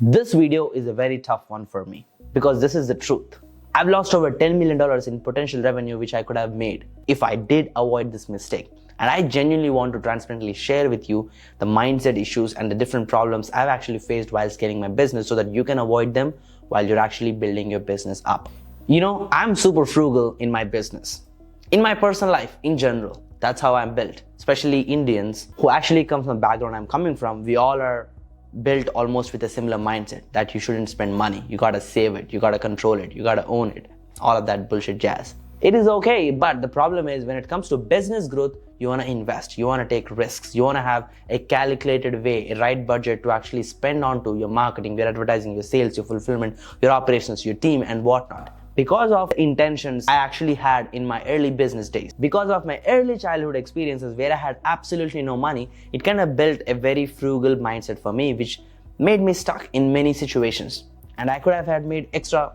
This video is a very tough one for me because this is the truth. I've lost over $10 million in potential revenue which I could have made if I did avoid this mistake. And I genuinely want to transparently share with you the mindset issues and the different problems I've actually faced while scaling my business so that you can avoid them while you're actually building your business up. You know, I'm super frugal in my business. In my personal life, in general, that's how I'm built. Especially Indians who actually come from the background I'm coming from, we all are built almost with a similar mindset that you shouldn't spend money. You gotta save it, you gotta control it, you gotta own it. All of that bullshit jazz. It is okay, but the problem is when it comes to business growth, you wanna invest, you wanna take risks, you wanna have a calculated way, a right budget to actually spend onto your marketing, your advertising, your sales, your fulfillment, your operations, your team, and whatnot. Because of the intentions I actually had in my early business days, because of my early childhood experiences where I had absolutely no money, it kind of built a very frugal mindset for me, which made me stuck in many situations. And I could have had made extra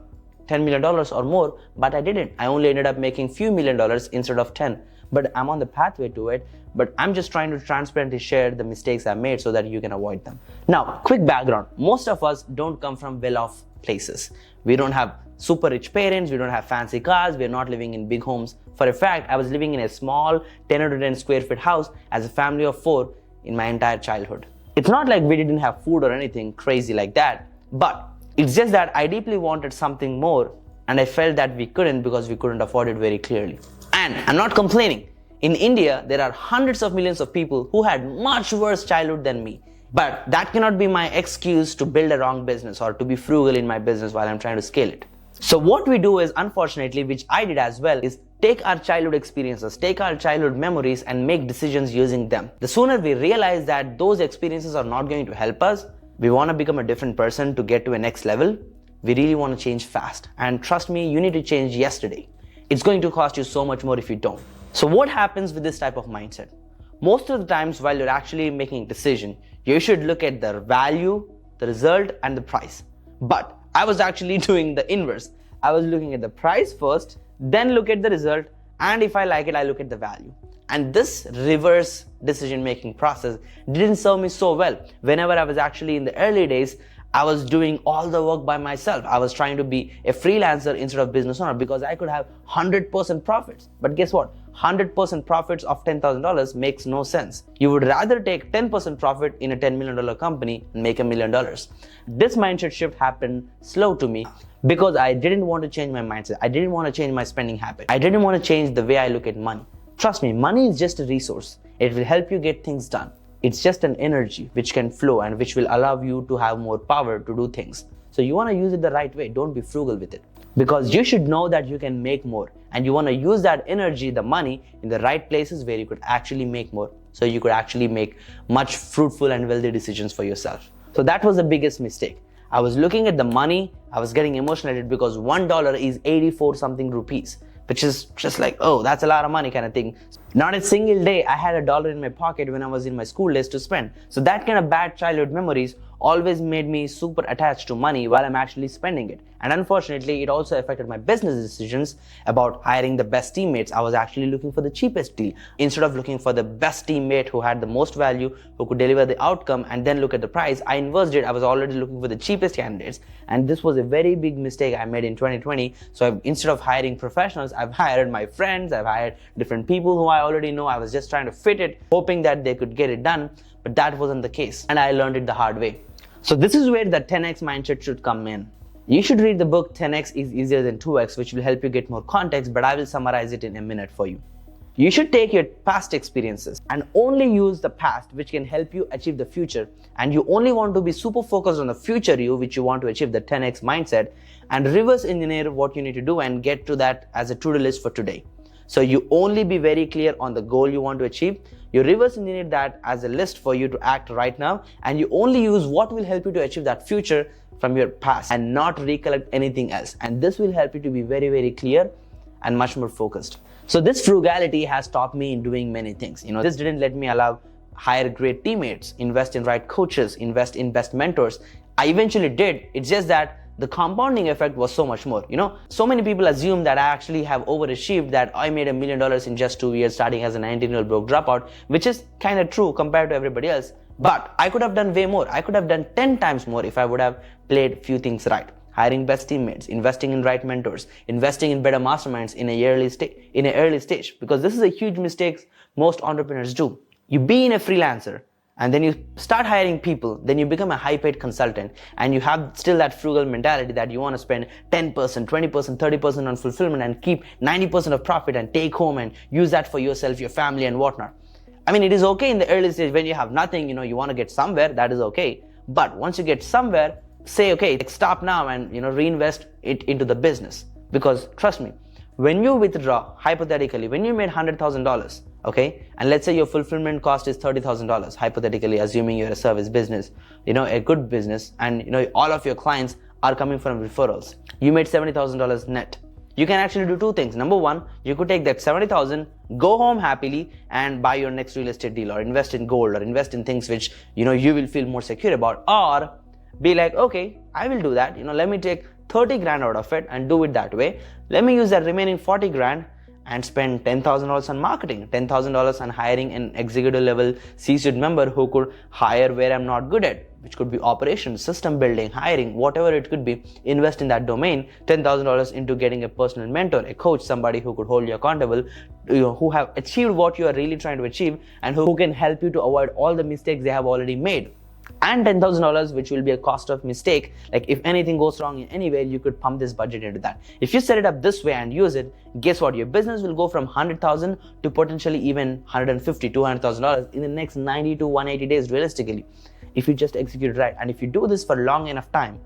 $10 million or more, but I didn't. I only ended up making few $1 million instead of 10. But I'm on the pathway to it, but I'm just trying to transparently share the mistakes I made so that you can avoid them. Now, quick background. Most of us don't come from well-off places. We don't have super rich parents, we don't have fancy cars, we're not living in big homes. For a fact, I was living in a small 10 to 10 square feet house as a family of 4 in my entire childhood. It's not like we didn't have food or anything crazy like that, but it's just that I deeply wanted something more and I felt that we couldn't because we couldn't afford it very clearly. And I'm not complaining. In India, there are hundreds of millions of people who had much worse childhood than me. But that cannot be my excuse to build a wrong business or to be frugal in my business while I'm trying to scale it. So what we do is, unfortunately, which I did as well, is take our childhood experiences, take our childhood memories and make decisions using them. The sooner we realize that those experiences are not going to help us, we want to become a different person to get to a next level, we really want to change fast. And trust me, you need to change yesterday. It's going to cost you so much more if you don't. So what happens with this type of mindset? Most of the times while you're actually making a decision, you should look at the value, the result, and the price. But I was actually doing the inverse. I was looking at the price first, then look at the result, and if I like it, I look at the value. And this reverse decision-making process didn't serve me so well. Whenever I was actually in the early days, I was doing all the work by myself. I was trying to be a freelancer instead of business owner because I could have 100% profits. But guess what? 100% profits of $10,000 makes no sense. You would rather take 10% profit in a $10 million company and make $1 million. This mindset shift happened slow to me because I didn't want to change my mindset. I didn't want to change my spending habit. I didn't want to change the way I look at money. Trust me, money is just a resource. It will help you get things done. It's just an energy which can flow and which will allow you to have more power to do things. So you want to use it the right way. Don't be frugal with it. Because you should know that you can make more and you want to use that energy, the money, in the right places where you could actually make more. So you could actually make much fruitful and wealthy decisions for yourself. So that was the biggest mistake. I was looking at the money, I was getting emotional because $1 is 84 something rupees, which is just like, oh, that's a lot of money kind of thing. Not a single day I had $1 in my pocket when I was in my school days to spend. So that kind of bad childhood memories always made me super attached to money while I'm actually spending it. And unfortunately, it also affected my business decisions about hiring the best teammates. I was actually looking for the cheapest deal instead of looking for the best teammate who had the most value, who could deliver the outcome and then look at the price. I inversed it. I was already looking for the cheapest candidates. And this was a very big mistake I made in 2020. So instead of hiring professionals, I've hired my friends, I've hired different people who I already know. I was just trying to fit it, hoping that they could get it done. But that wasn't the case. And I learned it the hard way. So this is where the 10x mindset should come in. You should read the book 10x is easier than 2x, which will help you get more context, but I will summarize it in a minute for you. You should take your past experiences and only use the past, which can help you achieve the future. And you only want to be super focused on the future you, which you want to achieve the 10x mindset, and reverse engineer what you need to do and get to that as a to-do list for today. So you only be very clear on the goal you want to achieve. You reverse engineer that as a list for you to act right now, and you only use what will help you to achieve that future from your past and not recollect anything else. And this will help you to be very, very clear and much more focused. So this frugality has taught me in doing many things. This didn't let me hire great teammates, invest in right coaches, invest in best mentors. I eventually did. It's just that the compounding effect was so much more. So many people assume that I actually have overachieved, that I made $1 million in just 2 years starting as a 19-year-old broke dropout, which is kind of true compared to everybody else. But I could have done way more. I could have done 10 times more if I would have played few things right. Hiring best teammates, investing in right mentors, investing in better masterminds in an early stage, because this is a huge mistake most entrepreneurs do. You be in a freelancer, and then you start hiring people, then you become a high-paid consultant, and you have still that frugal mentality that you want to spend 10%, 20%, 30% on fulfillment and keep 90% of profit and take home and use that for yourself, your family, and whatnot. I mean, it is okay in the early stage when you have nothing, you want to get somewhere, that is okay. But once you get somewhere, say, okay, stop now and, reinvest it into the business. Because trust me, when you withdraw, hypothetically, when you made $100,000, okay, and let's say your fulfillment cost is $30,000, hypothetically, assuming you're a service business, a good business, and, all of your clients are coming from referrals. You made $70,000 net. You can actually do two things. Number one, you could take that 70,000, go home happily and buy your next real estate deal, or invest in gold, or invest in things which, you will feel more secure about, or be like, okay, I will do that. Let me take 30 grand out of it and do it that way. Let me use that remaining 40 grand and spend $10,000 on marketing, $10,000 on hiring an executive level C-suite member who could hire where I'm not good at, which could be operations, system building, hiring, whatever it could be. Invest in that domain. $10,000 into getting a personal mentor, a coach, somebody who could hold you accountable, who have achieved what you are really trying to achieve, and who can help you to avoid all the mistakes they have already made. And $10,000, which will be a cost of mistake. Like if anything goes wrong in any way, you could pump this budget into that. If you set it up this way and use it, guess what? Your business will go from $100,000 to potentially even $150,000, $200,000 in the next 90 to 180 days realistically, if you just execute it right. And if you do this for long enough time,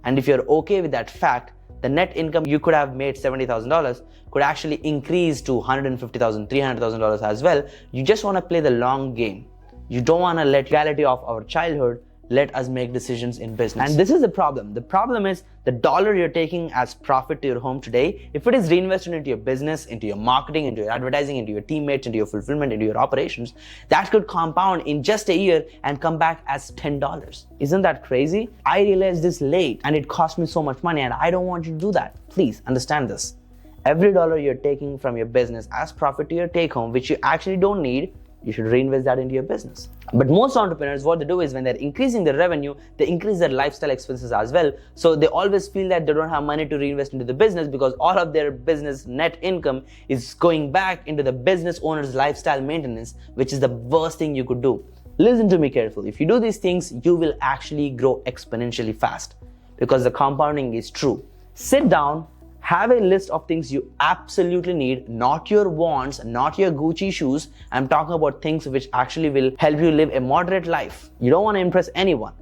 and if you're okay with that fact, the net income you could have made $70,000 could actually increase to $150,000, $300,000 as well. You just want to play the long game. You don't want to let reality of our childhood let us make decisions in business. And this is the problem. The problem is the dollar you're taking as profit to your home today, if it is reinvested into your business, into your marketing, into your advertising, into your teammates, into your fulfillment, into your operations, that could compound in just a year and come back as $10. Isn't that crazy? I realized this late and it cost me so much money, and I don't want you to do that. Please understand this. Every dollar you're taking from your business as profit to your take home, which you actually don't need, you should reinvest that into your business. But most entrepreneurs, what they do is when they're increasing their revenue, they increase their lifestyle expenses as well. So they always feel that they don't have money to reinvest into the business because all of their business net income is going back into the business owner's lifestyle maintenance, which is the worst thing you could do. Listen to me carefully. If you do these things, you will actually grow exponentially fast because the compounding is true. Sit down. Have a list of things you absolutely need, not your wants, not your Gucci shoes. I'm talking about things which actually will help you live a moderate life. You don't want to impress anyone.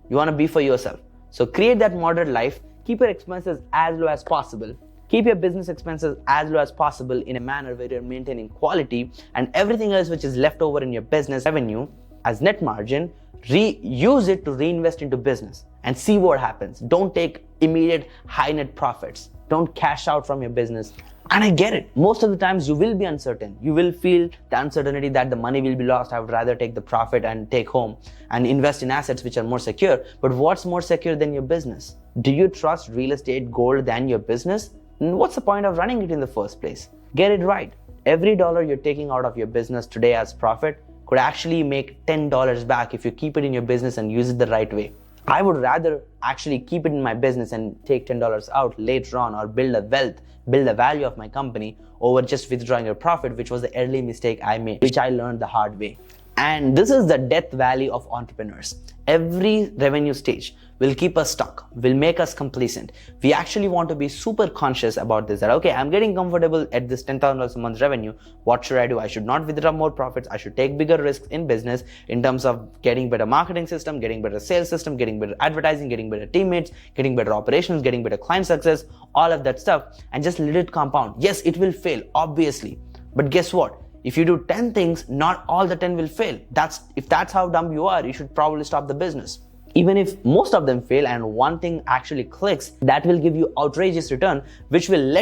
You want to be for yourself. So create that moderate life. Keep your expenses as low as possible. Keep your business expenses as low as possible in a manner where you're maintaining quality, and everything else which is left over in your business revenue as net margin, use it to reinvest into business and see what happens. Don't take immediate high net profits. Don't cash out from your business. And I get it. Most of the times you will be uncertain. You will feel the uncertainty that the money will be lost. I would rather take the profit and take home and invest in assets which are more secure. But what's more secure than your business? Do you trust real estate, gold than your business? And what's the point of running it in the first place? Get it right. Every dollar you're taking out of your business today as profit could actually make $10 back if you keep it in your business and use it the right way. I would rather actually keep it in my business and take $10 out later on, or build a wealth, build the value of my company over just withdrawing your profit, which was the early mistake I made, which I learned the hard way. And this is the death valley of entrepreneurs. Every revenue stage will keep us stuck, will make us complacent. We actually want to be super conscious about this, that okay, I'm getting comfortable at this $10,000 a month revenue. What should I do? I should not withdraw more profits. I should take bigger risks in business in terms of getting better marketing system, getting better sales system, getting better advertising, getting better teammates, getting better operations, getting better client success, all of that stuff, and just let it compound. Yes, it will fail, obviously. But guess what? If you do 10 things, not all the 10 will fail. If that's how dumb you are, you should probably stop the business. Even if most of them fail and one thing actually clicks, that will give you outrageous return, which will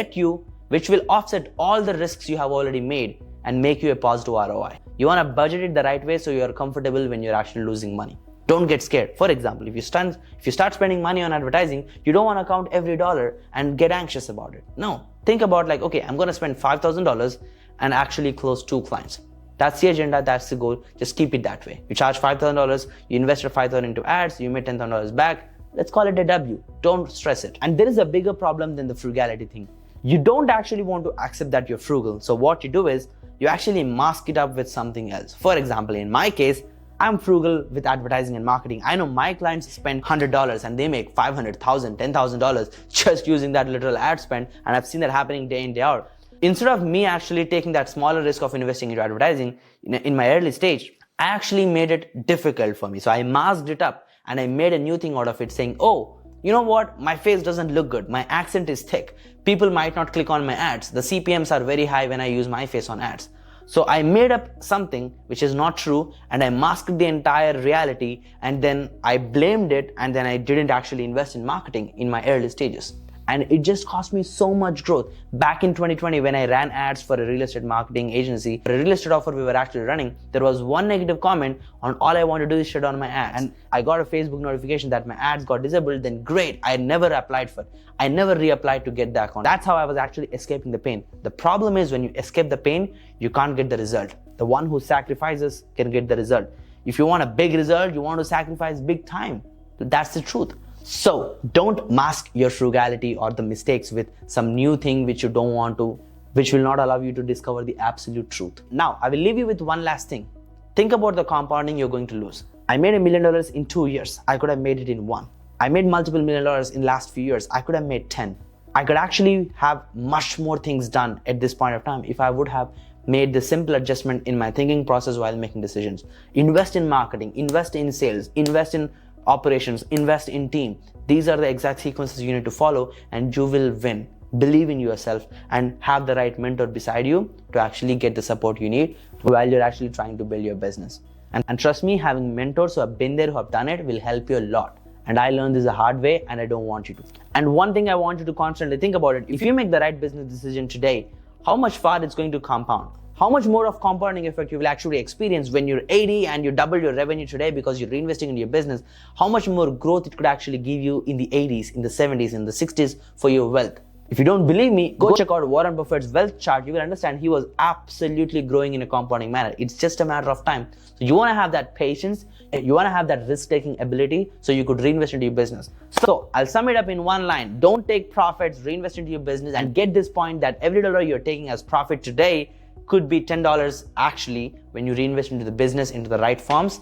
offset all the risks you have already made and make you a positive ROI. You want to budget it the right way so you are comfortable when you're actually losing money. Don't get scared. For example, if you start spending money on advertising, you don't want to count every dollar and get anxious about it. No, think about like, okay, I'm going to spend $5,000 and actually close 2 clients. That's the agenda, that's the goal. Just keep it that way. You charge $5,000, you invested $5,000 into ads, you made $10,000 back. Let's call it a W. Don't stress it. And there is a bigger problem than the frugality thing. You don't actually want to accept that you're frugal. So what you do is you actually mask it up with something else. For example, in my case, I'm frugal with advertising and marketing. I know my clients spend $100 and they make $500,000, $10,000 just using that literal ad spend. And I've seen that happening day in, day out. Instead of me actually taking that smaller risk of investing into advertising in my early stage, I actually made it difficult for me. So I masked it up and I made a new thing out of it saying, oh, you know what? My face doesn't look good. My accent is thick. People might not click on my ads. The CPMs are very high when I use my face on ads. So I made up something which is not true and I masked the entire reality and then I blamed it and then I didn't actually invest in marketing in my early stages. And it just cost me so much growth. Back in 2020, when I ran ads for a real estate marketing agency, a real estate offer we were actually running, there was one negative comment on all I want to do is shut down my ads. And I got a Facebook notification that my ads got disabled, then great, I never applied for it. I never reapplied to get the account. That's how I was actually escaping the pain. The problem is when you escape the pain, you can't get the result. The one who sacrifices can get the result. If you want a big result, you want to sacrifice big time. That's the truth. So don't mask your frugality or the mistakes with some new thing which you don't want to, which will not allow you to discover the absolute truth. Now, I will leave you with one last thing. Think about the compounding you're going to lose. I made $1 million in 2 years. I could have made it in 1. I made multiple $1 million in last few years. I could have made 10. I could actually have much more things done at this point of time if I would have made the simple adjustment in my thinking process while making decisions. Invest in marketing, invest in sales, invest in operations, invest in team. These are the exact sequences you need to follow and you will win. Believe in yourself and have the right mentor beside you to actually get the support you need while you're actually trying to build your business. And trust me, having mentors who have been there, who have done it will help you a lot. And I learned this the hard way and I don't want you to. And one thing I want you to constantly think about it, if you make the right business decision today, how much far it's going to compound. How much more of compounding effect you will actually experience when you're 80 and you double your revenue today because you're reinvesting in your business. How much more growth it could actually give you in the 80s, in the 70s, in the 60s for your wealth. If you don't believe me, go check out Warren Buffett's wealth chart. You will understand he was absolutely growing in a compounding manner. It's just a matter of time. So you want to have that patience. You want to have that risk-taking ability so you could reinvest into your business. So I'll sum it up in one line. Don't take profits, reinvest into your business and get this point that every dollar you're taking as profit today could be $10 actually when you reinvest into the business, into the right forms.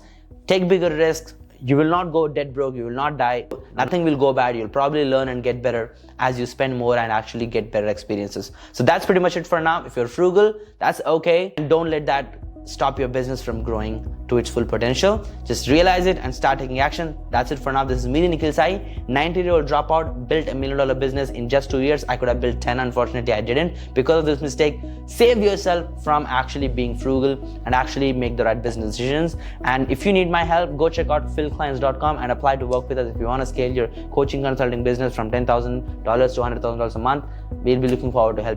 Take bigger risks. You will not go dead broke. You will not die. Nothing will go bad. You'll probably learn and get better as you spend more and actually get better experiences. So that's pretty much it for now. If you're frugal, that's okay. And don't let that stop your business from growing to its full potential. Just realize it and start taking action. That's it for now. This is me, Nikhil Sai, 90-year-old dropout, built $1 million business in just 2 years. I could have built 10, unfortunately I didn't because of this mistake. Save yourself from actually being frugal and actually make the right business decisions. And if you need my help, go check out philclines.com and apply to work with us if you want to scale your coaching consulting business from $10,000 to $100,000 a month. We'll be looking forward to help you.